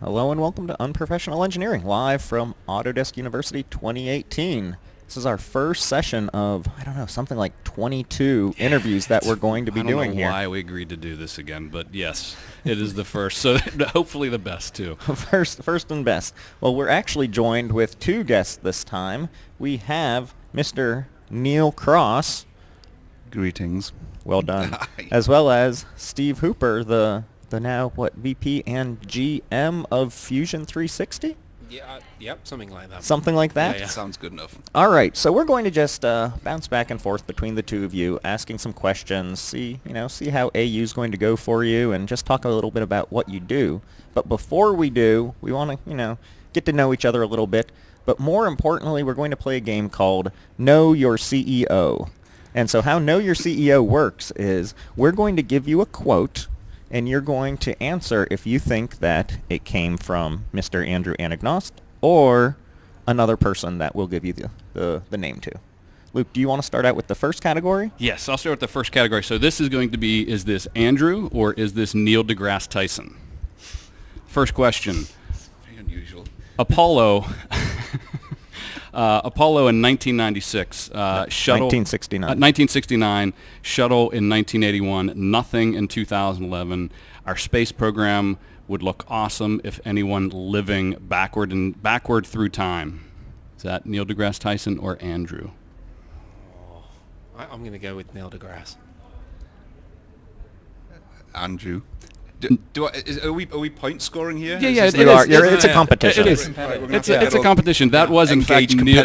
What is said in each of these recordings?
Hello and welcome to Unprofessional Engineering, live from Autodesk University 2018. This is our first session of, something like 22 interviews that we're going to be doing here. I don't know why we agreed to do this again, but yes, it is the first, so hopefully the best too. First and best. Well, we're actually joined with two guests this time. We have Mr. Neil Cross. Greetings. Well done. As well as Steve Hooper, the now, VP and GM of Fusion 360? Yep, something like that. Something like that? Yeah. Sounds good enough. All right, so we're going to just bounce back and forth between the two of you, asking some questions, see how AU is going to go for you, and just talk a little bit about what you do. But before we do, we want to, get to know each other a little bit. But more importantly, we're going to play a game called Know Your CEO. And so how Know Your CEO works is we're going to give you a quote, and you're going to answer if you think that it came from Mr. Andrew Anagnost or another person that we'll give you the name to. Luke, do you want to start out with the first category? Yes, I'll start with the first category. So this is going to be, is this Andrew or is this Neil deGrasse Tyson? First question. Very unusual. Apollo in 1996, shuttle... 1969. 1969, shuttle in 1981, nothing in 2011. Our space program would look awesome if anyone living backward through time. Is that Neil deGrasse Tyson or Andrew? I'm going to go with Neil deGrasse. Andrew. Are we point scoring here? Yeah, it's a competition. It is. It's a competition. That was in fact Neil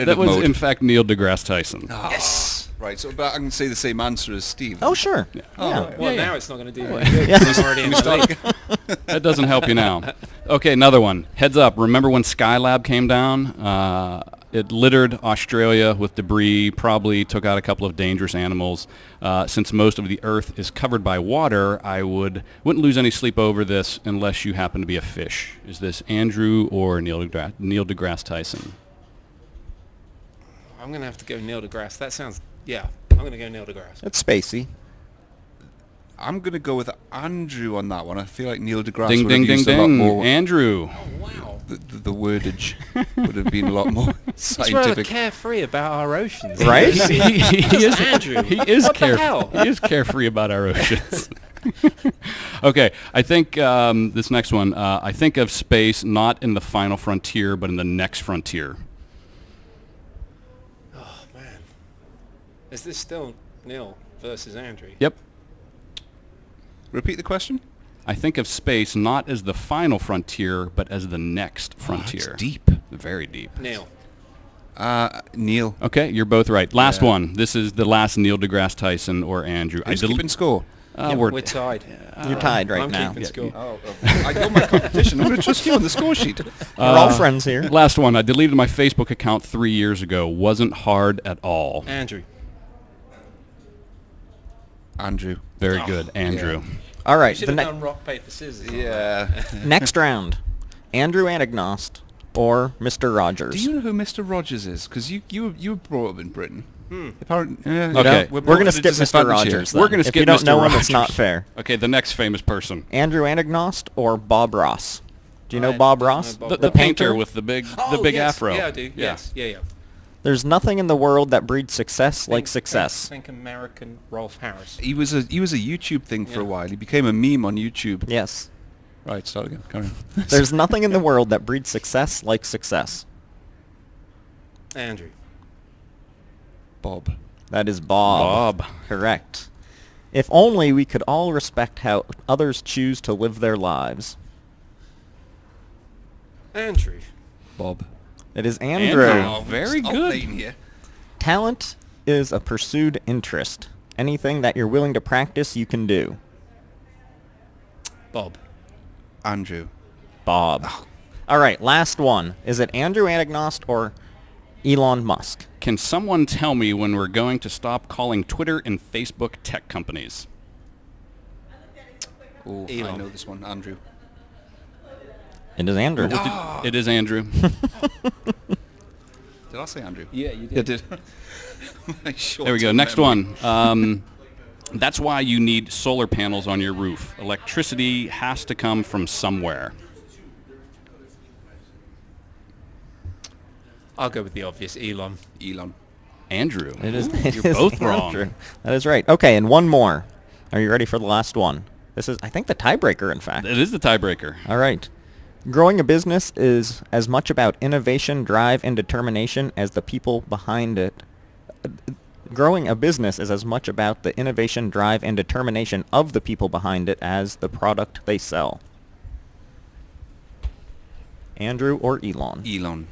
deGrasse Tyson. Oh, yes. Right. So, but I can say the same answer as Steve. Oh, sure. Yeah. Well, now it's not going to do any good. I'm already in the league. That doesn't help you now. Okay, another one. Heads up. Remember when Skylab came down? It littered Australia with debris, probably took out a couple of dangerous animals. Since most of the Earth is covered by water, I wouldn't lose any sleep over this unless you happen to be a fish. Is this Andrew or Neil deGrasse Tyson? I'm going to have to go Neil deGrasse. That sounds... Yeah, I'm going to go Neil deGrasse. It's spacey. I'm going to go with Andrew on that one. I feel like Neil deGrasse Ding, would ding, have ding, used a lot ding. more... Andrew. Oh, wow. The wordage would have been a lot more He's rather scientific. carefree about our oceans. Right? he is Andrew. He is What the hell? He is carefree about our oceans. Okay, I think this next one. I think of space not in the final frontier, but in the next frontier. Oh, man. Is this still Neil versus Andrew? Yep. Repeat the question. I think of space not as the final frontier, but as the next frontier. That's deep. Very deep. Neil. Neil. Okay, you're both right. Last Yeah. one. This is the last Neil deGrasse Tyson or Andrew. Who's keeping score? Yeah, we're tied. You're tied right I'm now. keeping score. I know my competition. I'm going to trust you on the score sheet. We're all friends here. Last one. I deleted my Facebook account 3 years ago. Wasn't hard at all. Andrew. Andrew. Very good, Andrew. Yeah. All You right, should the have done rock, paper, scissors. Yeah. next round. Andrew Anagnost or Mr. Rogers. Do you know who Mr. Rogers is? Because you were brought up in Britain. Apparently, Okay. We're going to skip Mr. Rogers. We're going to If skip you don't Mr. know him, Rogers. it's not fair. Okay, the next famous person. Andrew Anagnost or Bob Ross? Do you know I Bob don't know Ross? Bob The Ross. painter with the big yes. afro. Yeah, I do. Yes. Yeah. There's nothing in the world that breeds success like success. Think American Rolf Harris. He was a YouTube thing for a Yeah. while. He became a meme on YouTube. Yes. Right, start again. Carry on. There's nothing in the world that breeds success like success. Andrew. Bob. That is Bob. Correct. If only we could all respect how others choose to live their lives. Andrew. Bob. It is Andrew. Andrew. Very good. Here. Talent is a pursued interest. Anything that you're willing to practice, you can do. Bob. Andrew. Bob. All right, last one. Is it Andrew Anagnost or Elon Musk? Can someone tell me when we're going to stop calling Twitter and Facebook tech companies? Oh, I Elon. know this one. Andrew. It is Andrew. It is Andrew. Did I say Andrew? Yeah, you I did. There we go. Next one. That's why you need solar panels on your roof. Electricity has to come from somewhere. I'll go with the obvious, Elon. Elon. Andrew. It is. Ooh, it you're is both wrong. Andrew. That is right. Okay, and one more. Are you ready for the last one? This is, I think, the tiebreaker, in fact. It is the tiebreaker. All right. Growing a business is as much about innovation, drive, and determination as the people behind it. Growing a business is as much about the innovation, drive, and determination of the people behind it as the product they sell. Andrew or Elon? Elon.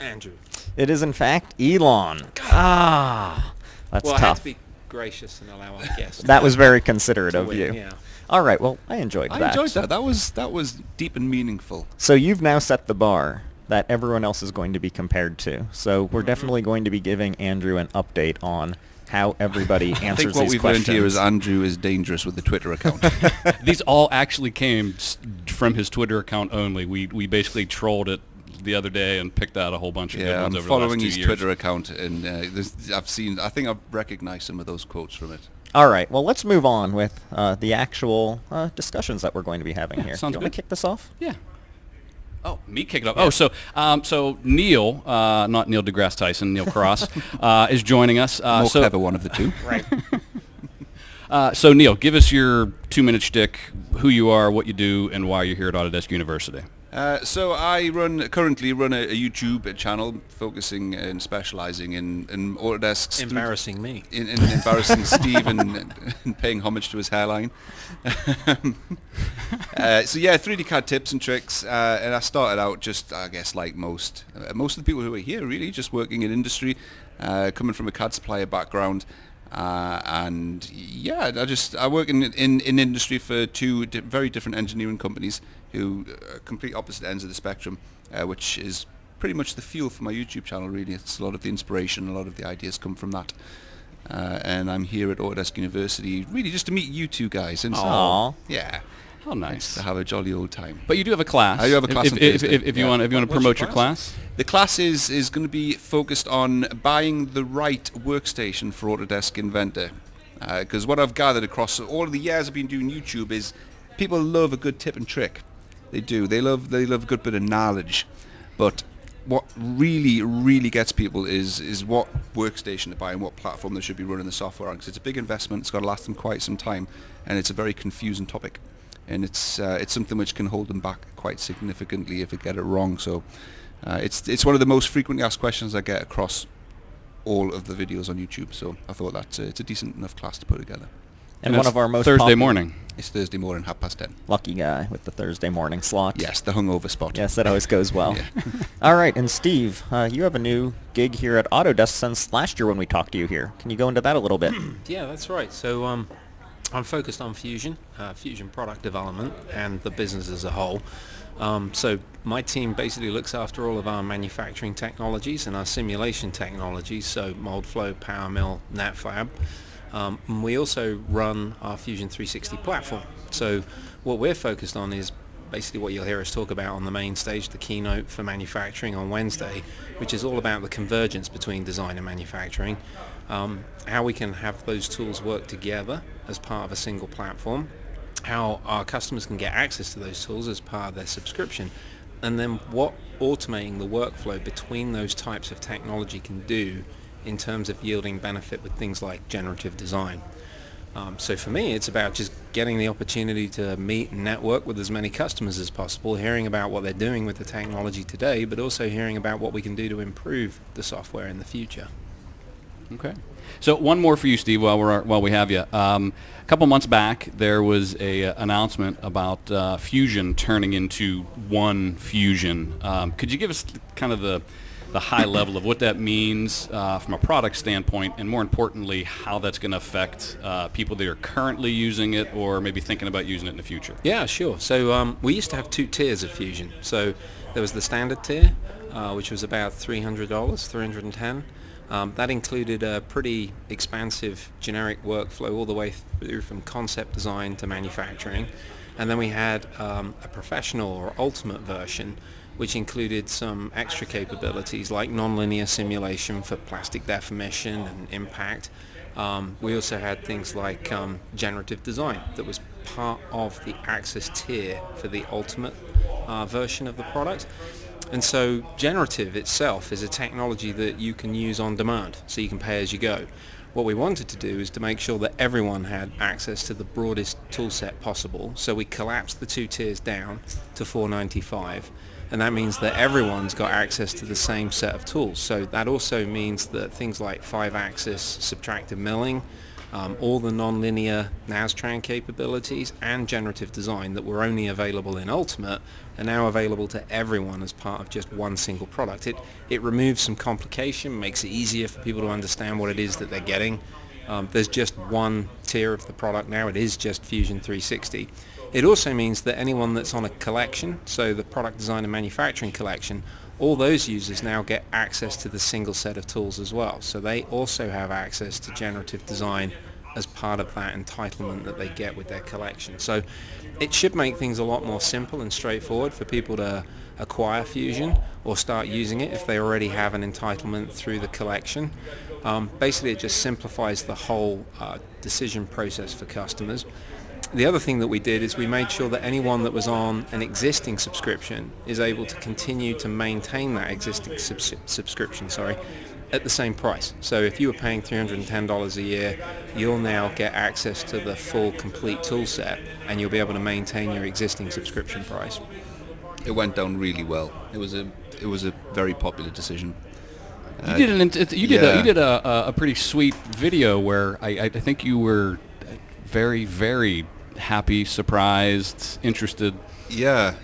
Andrew. It is, in fact, Elon. Ah, that's Well, I had tough. to be gracious and allow our guests. That was very considerate to of win, you. Yeah. All right, well, I enjoyed that. I enjoyed that. That was deep and meaningful. So you've now set the bar that everyone else is going to be compared to. So we're definitely going to be giving Andrew an update on how everybody answers I think what these we've questions. learned here is Andrew is dangerous with the Twitter account. These all actually came from his Twitter account only. We basically trolled it the other day and picked out a whole bunch of good Yeah, ones I'm over the last following 2 his years. Twitter account, and I think I've recognized some of those quotes from it. All right, well, let's move on with the actual discussions that we're going to be having Yeah, here. sounds Do you want good. to kick this off? Yeah. Oh, me kick it up. Oh, so Neil, not Neil deGrasse Tyson, Neil Cross, is joining us. More clever one of the two. Right. So Neil, give us your 2-minute shtick, who you are, what you do, and why you're here at Autodesk University. So I currently run a YouTube channel focusing and specializing in Autodesk's Embarrassing me. in embarrassing Steve and paying homage to his hairline. So yeah, 3D CAD tips and tricks, and I started out just, I guess, like most of the people who are here, really just working in industry, coming from a CAD supplier background. And yeah, I work in industry for two very different engineering companies who are complete opposite ends of the spectrum, which is pretty much the fuel for my YouTube channel. Really, it's a lot of the inspiration, a lot of the ideas come from that. And I'm here at Autodesk University, really just to meet you two guys. And so, Aw. yeah, How nice. to have a jolly old time. But you do have a class. I do have a class If, on if, Thursday, if you yeah. want to What's promote your your class. The class is going to be focused on buying the right workstation for Autodesk Inventor. Because what I've gathered across all of the years I've been doing YouTube is people love a good tip and trick. They do. They love a good bit of knowledge. But what really gets people is what workstation to buy and what platform they should be running the software on. Because it's a big investment. It's got to last them quite some time, and it's a very confusing topic. And it's something which can hold them back quite significantly if they get it wrong. So it's one of the most frequently asked questions I get across all of the videos on YouTube. So I thought that it's a decent enough class to put together. And one that's of our most Thursday popular- morning. It's Thursday morning, 10:30. Lucky guy with the Thursday morning slot. Yes, the hungover spot. Yes, that always goes well. Yeah. All right, and Steve, you have a new gig here at Autodesk since last year when we talked to you here. Can you go into that a little bit? Yeah, that's right. So I'm focused on Fusion product development, and the business as a whole. So my team basically looks after all of our manufacturing technologies and our simulation technologies, so MoldFlow, PowerMill, NetFab. And we also run our Fusion 360 platform. So what we're focused on is basically what you'll hear us talk about on the main stage, the keynote for manufacturing on Wednesday, which is all about the convergence between design and manufacturing, how we can have those tools work together as part of a single platform, how our customers can get access to those tools as part of their subscription, and then what automating the workflow between those types of technology can do in terms of yielding benefit with things like generative design. So for me, it's about just getting the opportunity to meet and network with as many customers as possible, hearing about what they're doing with the technology today, but also hearing about what we can do to improve the software in the future. Okay. So one more for you, Steve, while we have you. A couple months back, there was a announcement about Fusion turning into one Fusion. Could you give us kind of the high level of what that means from a product standpoint, and more importantly, how that's going to affect people that are currently using it or maybe thinking about using it in the future? Yeah, sure. So we used to have two tiers of Fusion. So there was the standard tier, which was about $300, $310. That included a pretty expansive generic workflow all the way through from concept design to manufacturing. And then we had a professional or ultimate version, which included some extra capabilities like nonlinear simulation for plastic deformation and impact. We also had things like generative design that was part of the access tier for the ultimate version of the product. And so generative itself is a technology that you can use on demand, so you can pay as you go. What we wanted to do is to make sure that everyone had access to the broadest tool set possible, so we collapsed the 2 tiers down to $495, and that means that everyone's got access to the same set of tools. So that also means that things like 5-axis subtractive milling, all the non-linear Nastran capabilities and generative design that were only available in Ultimate are now available to everyone as part of just one single product. It removes some complication, makes it easier for people to understand what it is that they're getting. There's just one tier of the product now. It is just Fusion 360. It also means that anyone that's on a collection, so the Product Design and Manufacturing collection, all those users now get access to the single set of tools as well. So they also have access to generative design as part of that entitlement that they get with their collection. So it should make things a lot more simple and straightforward for people to acquire Fusion or start using it if they already have an entitlement through the collection. Basically, it just simplifies the whole decision process for customers. The other thing that we did is we made sure that anyone that was on an existing subscription is able to continue to maintain that existing subscription at the same price. So if you were paying $310 a year, you'll now get access to the full complete tool set, and you'll be able to maintain your existing subscription price. It went down really well. It was a very popular decision. You did a pretty sweet video where I think you were very, very happy, surprised, interested. Yeah.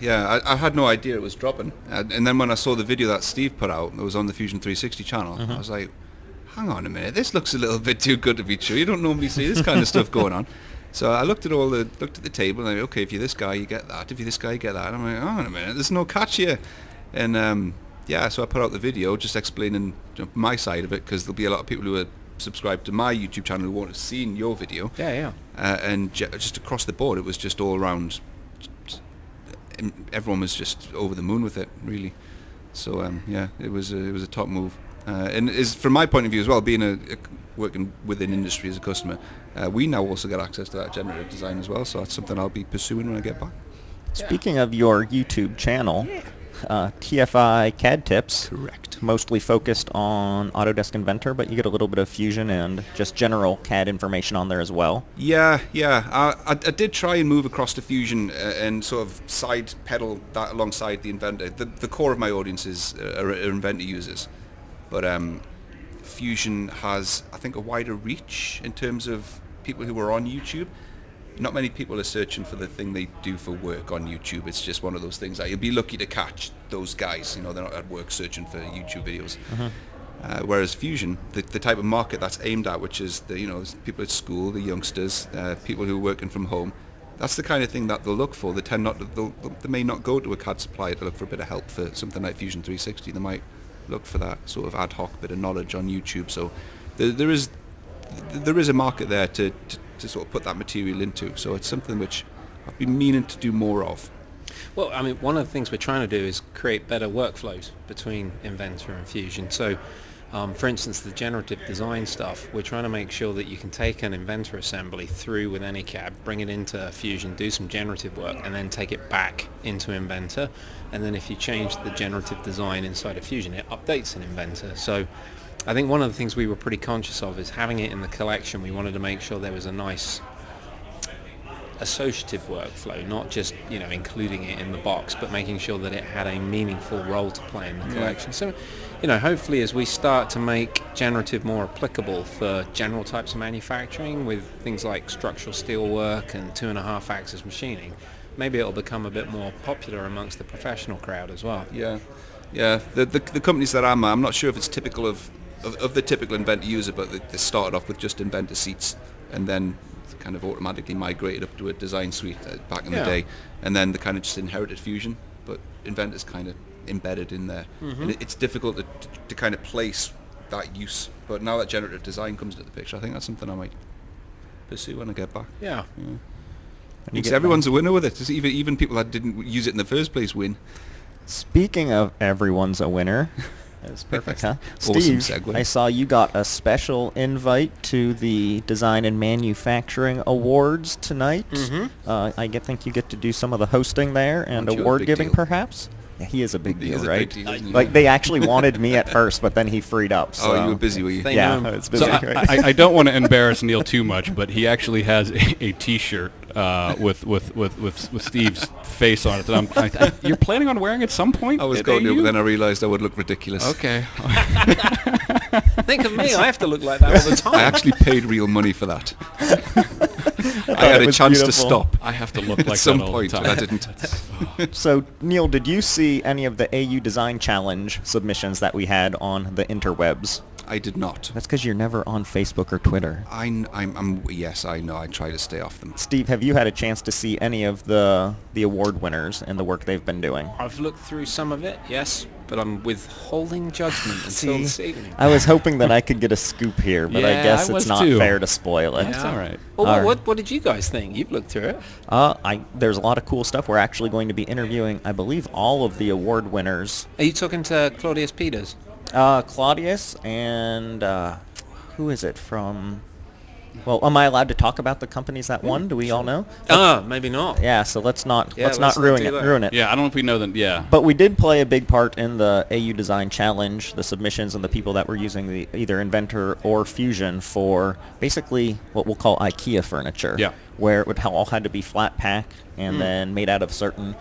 I had no idea it was dropping. And then when I saw the video that Steve put out, it was on the Fusion 360 channel, I was like, hang on a minute, this looks a little bit too good to be true. You don't normally see this kind of stuff going on. So I looked at the table, and I went, okay, if you're this guy, you get that. If you're this guy, you get that. And I'm like, hang on a minute, there's no catch here. And so I put out the video just explaining my side of it, because there'll be a lot of people who are subscribed to my YouTube channel who won't have seen your video. Yeah. And just across the board, it was just all around. Everyone was just over the moon with it, really. So it was a top move. And is from my point of view as well, being working within industry as a customer, we now also get access to that generative design as well. So that's something I'll be pursuing when I get back. Speaking of your YouTube channel, TFI CAD Tips. Correct. Mostly focused on Autodesk Inventor, but you get a little bit of Fusion and just general CAD information on there as well. Yeah. I did try and move across to Fusion and sort of side pedal that alongside the Inventor. The core of my audience are Inventor users, but Fusion has, I think, a wider reach in terms of people who are on YouTube. Not many people are searching for the thing they do for work on YouTube. It's just one of those things that you'll be lucky to catch those guys. They're not at work searching for YouTube videos. Whereas Fusion, the type of market that's aimed at, which is the people at school, the youngsters, people who are working from home, that's the kind of thing that they'll look for. They may not go to a CAD supplier to look for a bit of help for something like Fusion 360. They might look for that sort of ad hoc bit of knowledge on YouTube. So there is a market there to sort of put that material into. So it's something which I've been meaning to do more of. Well, I mean, one of the things we're trying to do is create better workflows between Inventor and Fusion. So, for instance, the generative design stuff, we're trying to make sure that you can take an Inventor assembly through with any CAD, bring it into Fusion, do some generative work, and then take it back into Inventor. And then if you change the generative design inside of Fusion, it updates in Inventor. So I think one of the things we were pretty conscious of is having it in the collection. We wanted to make sure there was a nice associative workflow, not just including it in the box, but making sure that it had a meaningful role to play in the collection. So hopefully as we start to make generative more applicable for general types of manufacturing with things like structural steel work and 2.5 axis machining, maybe it'll become a bit more popular amongst the professional crowd as well. Yeah. The companies that I'm not sure if it's typical of the typical Inventor user, but they started off with just Inventor seats and then kind of automatically migrated up to a design suite back in the day, and then they kind of just inherited Fusion, but Inventor's kind of embedded in there. And it's difficult to kind of place that use, but now that generative design comes into the picture, I think that's something I might pursue when I get back. Yeah. Because everyone's a winner with it. Just even people that didn't use it in the first place win. Speaking of everyone's a winner, that's perfect, huh? Awesome Steve, segue. I saw you got a special invite to the Design and Manufacturing Awards tonight. I think you get to do some of the hosting there and Aren't you a award big giving, deal? perhaps. Yeah, he is a big He deal, is a right? big deal, isn't he? Like they actually wanted me at first, but then he freed up. So. Oh, you were busy, were you? They Yeah, know him. it's busy. So right? I don't want to embarrass Neil too much, but he actually has a T-shirt with Steve's face on it. That you're planning on wearing at some point? I was at going to, AU? but then I realised I would look ridiculous. Okay. Think of me, I have to look like that all the time. I actually paid real money for that. I had it a was chance beautiful. to stop I have to look like at some that all point, the but time. I didn't. So, Neil, did you see any of the AU Design Challenge submissions that we had on the interwebs? I did not. That's because you're never on Facebook or Twitter. Yes, I know. I try to stay off them. Steve, have you had a chance to see any of the award winners and the work they've been doing? I've looked through some of it, yes, but I'm withholding judgment until this evening. I was hoping that I could get a scoop here, but I Yeah, guess I was it's not too. fair to spoil it. That's all right. Well, All right. what did you guys think? You've looked through it. There's a lot of cool stuff. We're actually going to be interviewing, I believe, all of the award winners. Are you talking to Claudius Peters? Claudius and who is it from? Well, am I allowed to talk about the companies that won? Do we all know? Maybe not. Yeah, so let's not Yeah, let's let's not not ruin do it. that. Ruin it. Yeah, I don't know if we know that. Yeah. But we did play a big part in the AU Design Challenge, the submissions and the people that were using the either Inventor or Fusion for basically what we'll call IKEA furniture. Yeah. Where it would all had to be flat pack and then made out of certain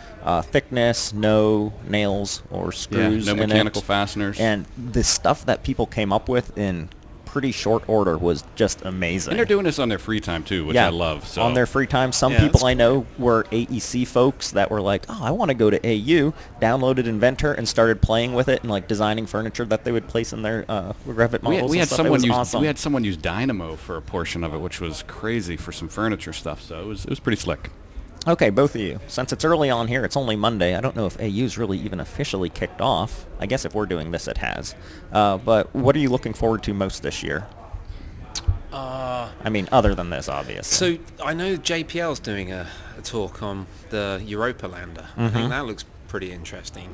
thickness, no nails or screws no in mechanical it. fasteners. And the stuff that people came up with in pretty short order was just amazing. And they're doing this on their free time too, which yeah, I love. So on their free time. Some Yeah, people that's I know were AEC folks that were like, oh, I want to go to AU, downloaded Inventor and started playing with it and like designing furniture that they would place in their Revit models. we and had stuff. someone it was use awesome. we had someone use Dynamo for a portion of it, which was crazy for some furniture stuff. So it was pretty slick. Okay, both of you. Since it's early on here, it's only Monday. I don't know if AU's really even officially kicked off. I guess if we're doing this, it has. But what are you looking forward to most this year? I mean, other than this, obviously. So I know JPL's doing a talk on the Europa Lander. I think that looks pretty interesting.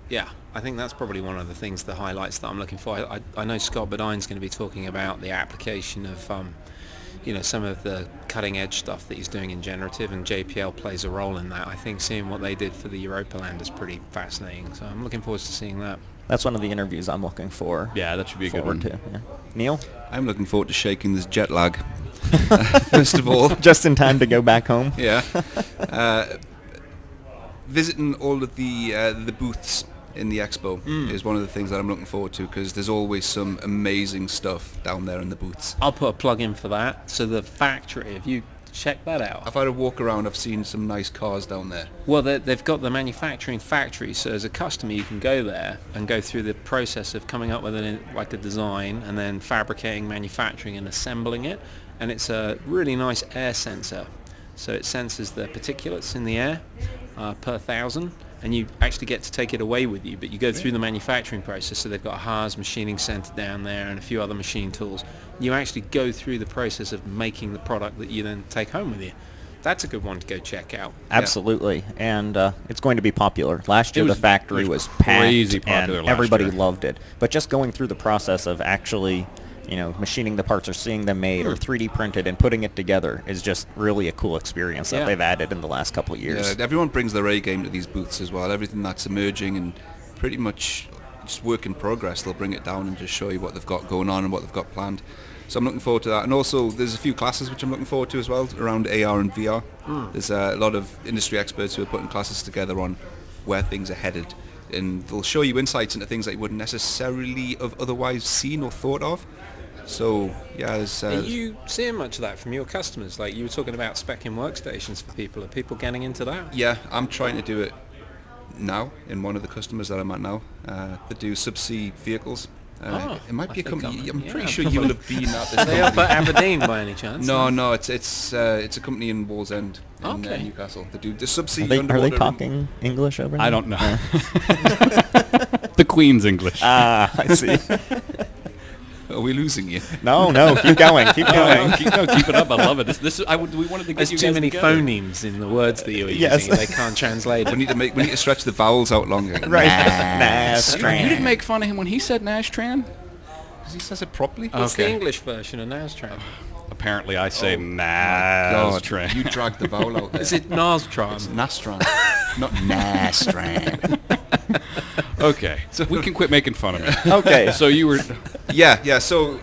Yeah, I think that's probably one of the things, the highlights that I'm looking for. I know Scott Bedine's going to be talking about the application of, some of the cutting edge stuff that he's doing in generative, and JPL plays a role in that. I think seeing what they did for the Europa Land is pretty fascinating. So I'm looking forward to seeing that. That's one of the interviews I'm looking for. Yeah, that should be a good forward one. to. Yeah. Neil? I'm looking forward to shaking this jet lag. First of all, Just in time to go back home? yeah, visiting all of the booths in the expo is one of the things that I'm looking forward to, because there's always some amazing stuff down there in the booths. I'll put a plug in for that. So the factory, if you check that out. I've had a walk around, I've seen some nice cars down there. Well, they've got the manufacturing factory, so as a customer you can go there and go through the process of coming up with a design and then fabricating, manufacturing and assembling it. And it's a really nice air sensor. So it senses the particulates in the air per 1,000, and you actually get to take it away with you, but you go through the manufacturing process. So they've got a Haas machining center down there and a few other machine tools. You actually go through the process of making the product that you then take home with you. That's a good one to go check out. Absolutely, and it's going to be popular. Last year, It the was- factory it was was packed, crazy popular and last everybody year. loved it. But just going through the process of actually, machining the parts or seeing them made or 3D printed and putting it together is just really a cool experience that Yeah. they've added in the last couple of years. Yeah, everyone brings their A game to these booths as well. Everything that's emerging and pretty much just work in progress, they'll bring it down and just show you what they've got going on and what they've got planned. So I'm looking forward to that. And also there's a few classes which I'm looking forward to as well around AR and VR. There's a lot of industry experts who are putting classes together on where things are headed. And they'll show you insights into things that you wouldn't necessarily have otherwise seen or thought of. So, yeah, there's... Are you seeing much of that from your customers? Like you were talking about spec-in workstations for people. Are people getting into that? Yeah, I'm trying to do it now in one of the customers that I'm at now. They do subsea vehicles. It might be a company. I'm pretty sure you will have been at this. Are they up company. at Aberdeen by any chance? No, it's a company in Wallsend in Okay. Newcastle. They do the subsea Are they underwater. talking English over there? I don't know. The Queen's English. Ah, I see. Are we losing you? No, keep going, keep going. Keep it up. I love it. We wanted to get There's you too guys many together. phonemes in the words that you were Yes. using. They can't translate. We need to stretch the vowels out longer. Right. You didn't make fun of him when he said Nashtran? Because he says it properly. What's the Okay. English version of Nastran? Apparently, I say God, Nashtran. you dragged the vowel out there. Is it Nastran? Nastran, not Nastran. Okay, so we can quit making fun of me. Okay. So you were... Yeah. So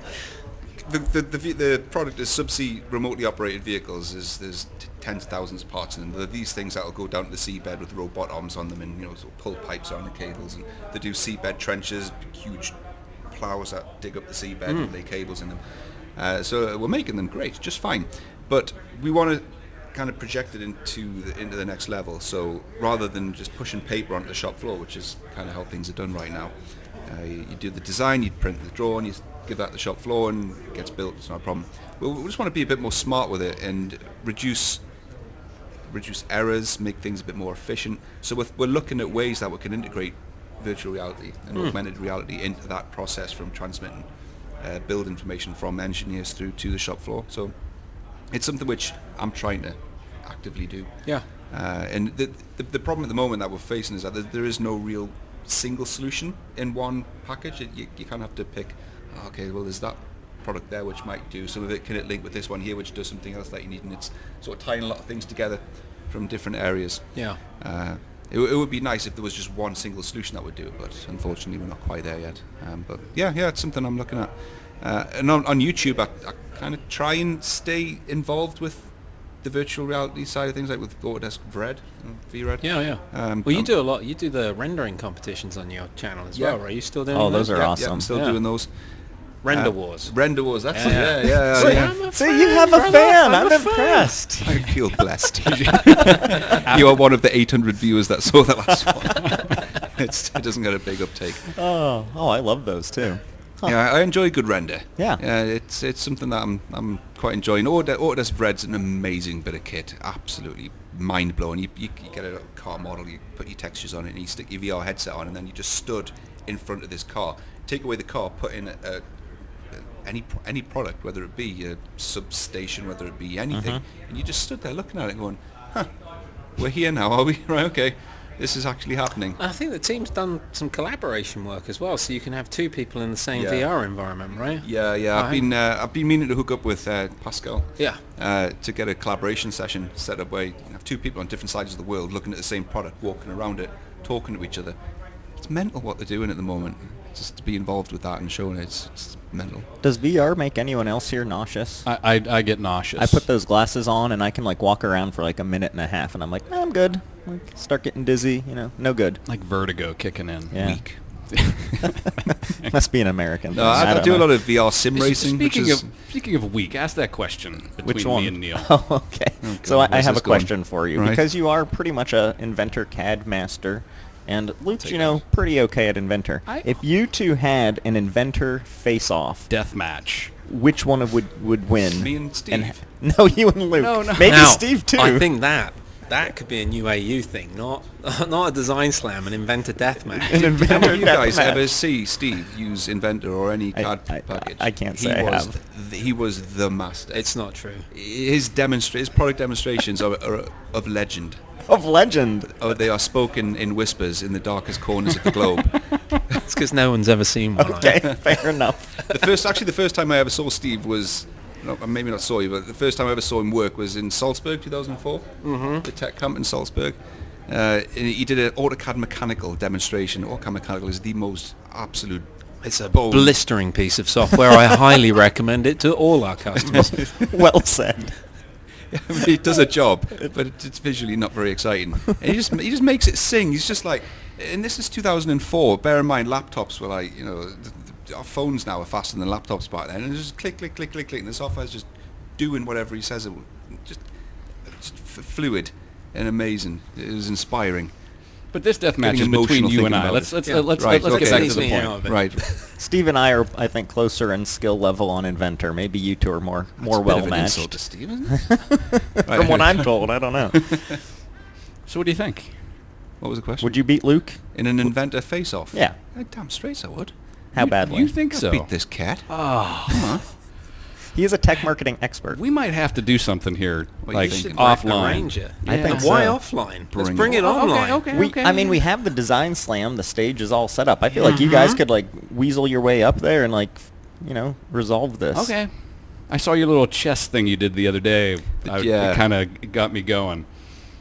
the product is subsea remotely operated vehicles. There's tens of thousands of parts in them. There are these things that will go down to the seabed with robot arms on them, and sort of pull pipes around the cables. And they do seabed trenches, huge plows that dig up the seabed and lay cables in them. So we're making them great, just fine. But we want to kind of project it into the next level. So rather than just pushing paper onto the shop floor, which is kind of how things are done right now, you do the design, you print the drawing, you give that to the shop floor, and it gets built. It's not a problem. We just want to be a bit more smart with it and reduce errors, make things a bit more efficient. So we're looking at ways that we can integrate virtual reality and augmented reality into that process, from transmitting build information from engineers through to the shop floor. So it's something which I'm trying to actively do. Yeah. And the problem at the moment that we're facing is that there is no real single solution in one package. You kind of have to pick, okay, well, there's that product there which might do some of it. Can it link with this one here which does something else that you need? And it's sort of tying a lot of things together from different areas. Yeah. It would be nice if there was just one single solution that would do it, but unfortunately we're not quite there yet. But yeah, it's something I'm looking at. And on YouTube, I kind of try and stay involved with the virtual reality side of things, like with Autodesk VRED. Yeah. Well, you do a lot. You do the rendering competitions on your channel as well, right? You still doing Oh, those those? are Yeah, awesome. I'm still doing those. Render Wars. Render Wars, that's Yeah. it. Yeah. See, I'm a see, fan, you have a brother. fan. I'm I'm a fan. impressed. I feel blessed. You are one of the 800 viewers that saw the last one. It doesn't get a big uptake. Oh, I love those too. Huh. Yeah, I enjoy good render. Yeah. It's something that I'm quite enjoying. Autodesk VRED's an amazing bit of kit, absolutely mind blowing. You get a car model, you put your textures on it, and you stick your VR headset on, and then you just stood in front of this car. Take away the car, put in any product, whether it be a substation, whether it be anything, and you just stood there looking at it, going, "Huh, we're here now, are we? Right, okay." This is actually happening. I think the team's done some collaboration work as well, so you can have two people in the same Yeah. VR environment, right? Yeah. Right. I've been meaning to hook up with Pascal. Yeah. To get a collaboration session set up where you have two people on different sides of the world looking at the same product, walking around it, talking to each other. It's mental what they're doing at the moment. Just to be involved with that and showing it, it's mental. Does VR make anyone else here nauseous? I get nauseous. I put those glasses on and I can like walk around for like a minute and a half, and I'm like, I'm good. Like, start getting dizzy, no good. like vertigo kicking in. Yeah. Weak. Must be an American. No, thing. I don't do a know. lot of VR sim racing. Speaking of weak, ask that question between Which one? me and Neil. Oh, okay. So I where's have a this going? question for you, Right. because you are pretty much a Inventor CAD master, and Luke's, Take it. pretty okay at Inventor. I- If you two had an Inventor face-off, Death match. which one would win? Me and Steve. No, you and Luke. No. Maybe Now, Steve too. I think that could be a new AU thing, not a design slam, an Inventor deathmatch. an How Inventor many of you guys deathmatch. ever see Steve use Inventor or any CAD I- package? I can't say I have. He was the master. It's not true. His product demonstrations are of legend. Of legend. Oh, they are spoken in whispers in the darkest corners of the globe. It's because no one's ever seen one. Okay, fair enough. The first time I ever saw Steve was, maybe not saw you, but the first time I ever saw him work was in Salzburg, 2004, the tech camp in Salzburg. And he did an AutoCAD mechanical demonstration. AutoCAD mechanical is the most absolute. It's a bone. blistering piece of software. I highly recommend it to all our customers. Well said. I mean, it does a job, but it's visually not very exciting. And he just makes it sing. He's just like, and this is 2004. Bear in mind, laptops were like, our phones now are faster than laptops back then. And it's just click, click, click, click, click, and the software's just doing whatever he says. Just fluid and amazing. It was inspiring. But this death match Getting is between emotional you and thinking I. about Let's it. let's Right, get okay. back to Leaves the me point. out of it. Right. Steve and I are, I think, closer in skill level on Inventor. Maybe you two are more well Insult matched. to Steven. From what I'm told, I don't know. So what do you think? What was the question? Would you beat Luke? In an Inventor face-off? Yeah. Damn straight I would. How badly? You think I'd so? beat this cat. Oh, He is a tech marketing expert. we might have to do something here, What like you think? offline. Arrange it. I think and why so. offline? Let's Bring bring it it online. We have the design slam. The stage is all set up. I feel like you guys could like weasel your way up there and resolve this. Okay. I saw your little chess thing you did the other day. Yeah. It kind of got me going.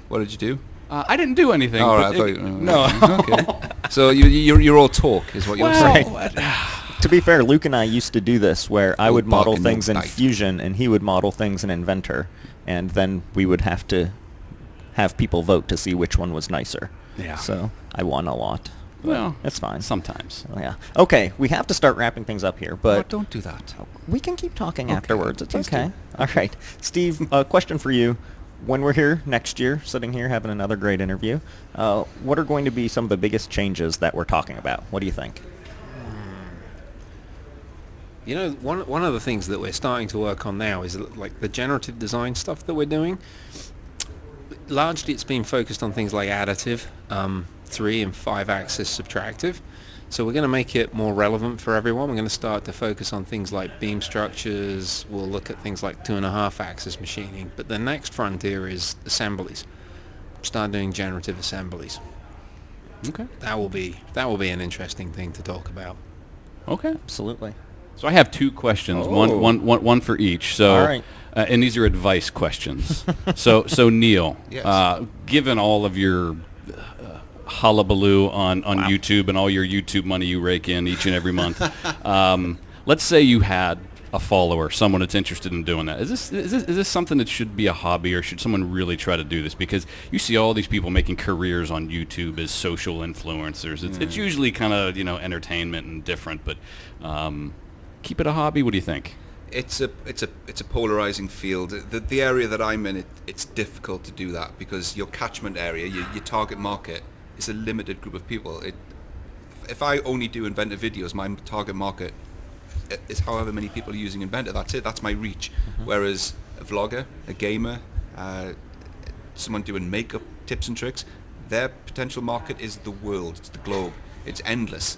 What did you do? I didn't do anything. Oh, but right, I thought it- you- no. Okay. So you're all talk, is what you're saying. To be fair, Luke and I used to do this where I Old would model bark and no things in bite. Fusion and he would model things in Inventor, and then we would have to have people vote to see which one was nicer. Yeah. So I won a lot. Well, That's fine. sometimes. Yeah. Okay, we have to start wrapping things up here, but Oh, don't do that. we can keep talking Okay, afterwards. It's please okay. do. All right. Steve, a question for you. When we're here next year, sitting here having another great interview, what are going to be some of the biggest changes that we're talking about? What do you think? You know, one of the things that we're starting to work on now is like the generative design stuff that we're doing. Largely it's been focused on things like additive, 3 and 5 axis subtractive. So we're going to make it more relevant for everyone. We're going to start to focus on things like beam structures. We'll look at things like 2.5 axis machining. But the next frontier is assemblies. Start doing generative assemblies. Okay. That will be an interesting thing to talk about. Okay. Absolutely. So I have 2 questions, Oh. one for each. So, All right. And these are advice questions. so Neil, Yes. given all of your hullabaloo on YouTube and all your YouTube money you rake in each and every month, let's say you had a follower, someone that's interested in doing that. Is this something that should be a hobby, or should someone really try to do this? Because you see all these people making careers on YouTube as social influencers. It's usually kind of entertainment and different, but keep it a hobby. What do you think? It's a polarizing field. The area that I'm in, it's difficult to do that because your catchment area, your target market, is a limited group of people. If I only do Inventor videos, my target market is however many people are using Inventor. That's it. That's my reach. Whereas a vlogger, a gamer, someone doing makeup tips and tricks, their potential market is the world. It's the globe. It's endless.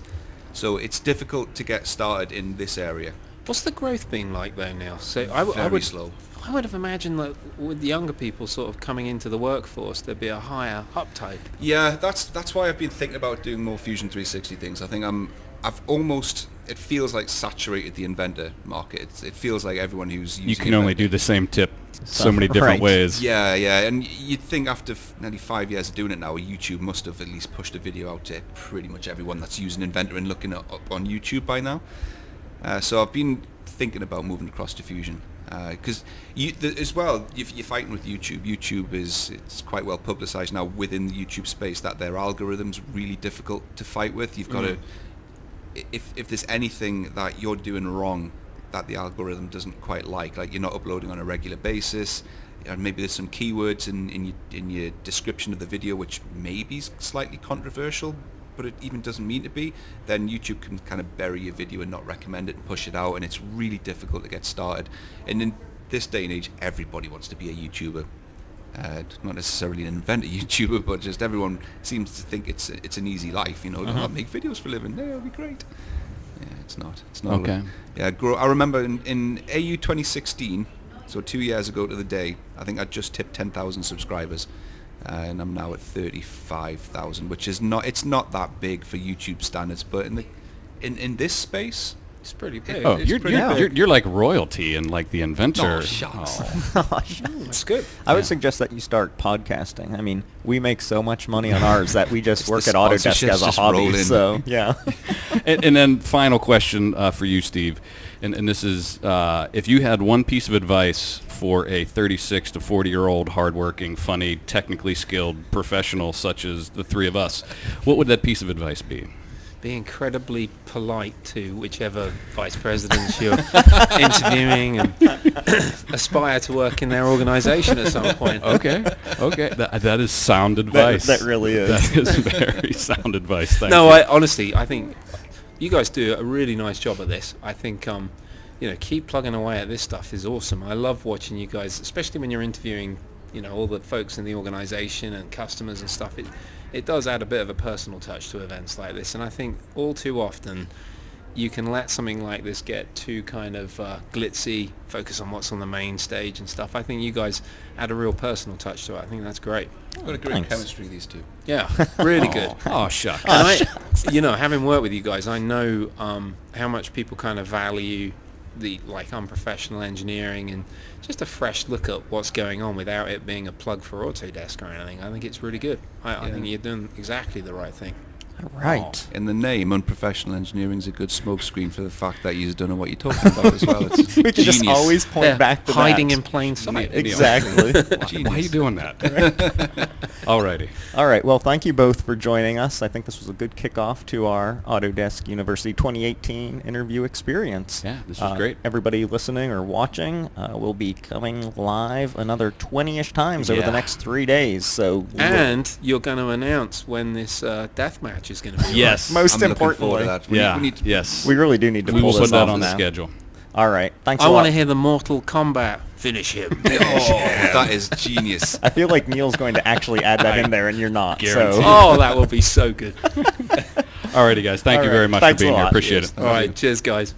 So it's difficult to get started in this area. What's the growth been like though now? So Very slow. I would have imagined that with younger people sort of coming into the workforce, there'd be a higher uptake. Yeah, that's why I've been thinking about doing more Fusion 360 things. I think it feels like saturated the Inventor market. It feels like everyone who's using You can only Inventor. do the same tip so many different Right. ways. Yeah, and you'd think after nearly 5 years of doing it now, YouTube must have at least pushed a video out to pretty much everyone that's using Inventor and looking up on YouTube by now. So I've been thinking about moving across to Fusion. Because as well, if you're fighting with YouTube it's quite well publicized now within the YouTube space that their algorithm's really difficult to fight with. You've got to, if there's anything that you're doing wrong that the algorithm doesn't quite like you're not uploading on a regular basis, and maybe there's some keywords in your description of the video which maybe is slightly controversial, but it even doesn't mean to be, then YouTube can kind of bury your video and not recommend it and push it out, and it's really difficult to get started. And in this day and age, everybody wants to be a YouTuber. Not necessarily an Inventor YouTuber, but just everyone seems to think it's an easy life. I'll make videos for a living. Yeah, it'll be great. Yeah, it's not. It's not. Okay. Yeah, I remember in AU 2016, so 2 years ago to the day, I think I just tipped 10,000 subscribers. And I'm now at 35,000, which is not that big for YouTube standards, but in this space, It's pretty big. Oh, It's pretty big. you're like royalty and like the Inventor. Oh, shucks. That's good. I would Yeah. suggest that you start podcasting. I mean, we make so much money on ours that we just It's work the at Autodesk sponsorships as a just hobby. roll in. So yeah. And then final question for you, Steve, and this is if you had one piece of advice for a 36 to 40-year-old hardworking, funny, technically skilled professional such as the three of us, what would that piece of advice be? Be incredibly polite to whichever vice presidents you're interviewing, and aspire to work in their organization at some point. Okay. That is sound advice. That really is. That is very sound advice. Thank No, you. honestly, I think you guys do a really nice job at this. I think, keep plugging away at this stuff is awesome. I love watching you guys, especially when you're interviewing, all the folks in the organization and customers and stuff. It does add a bit of a personal touch to events like this, and I think all too often you can let something like this get too kind of glitzy, focus on what's on the main stage and stuff. I think you guys add a real personal touch to it. I think that's great. Got a great Thanks. chemistry, these two. Yeah, really good. Oh, shucks. And having worked with you guys, I know how much people kind of value the unprofessional engineering and just a fresh look at what's going on without it being a plug for Autodesk or anything. I think it's really good. I think you're doing exactly the right thing. Right. In the name, unprofessional engineering is a good smokescreen for the fact that you don't know what you're talking about as well. It's We can just genius. always point They're back to hiding that. in plain sight. Exactly. Why are you doing that? Alrighty. All right. Well, thank you both for joining us. I think this was a good kickoff to our Autodesk University 2018 interview experience. Yeah, this was great. Everybody listening or watching will be coming live another 20-ish times over the Yeah. next 3 days. So And you're going to announce when this death match is going to be. Yes. most I'm looking forward importantly, to that. Yeah. We need to, Yes. we really do need to We pull will this put that off on the now. schedule. All right. Thanks I a lot. want to hear the Mortal Kombat. Finish him. that is genius. I feel like Neil's going to actually add that in there, and you're not. guarantee. So. Oh, that will be so good. Alrighty, guys. Thank All you right. very much Thanks for a being here. lot. Appreciate Yes. it. All right. Cheers, guys.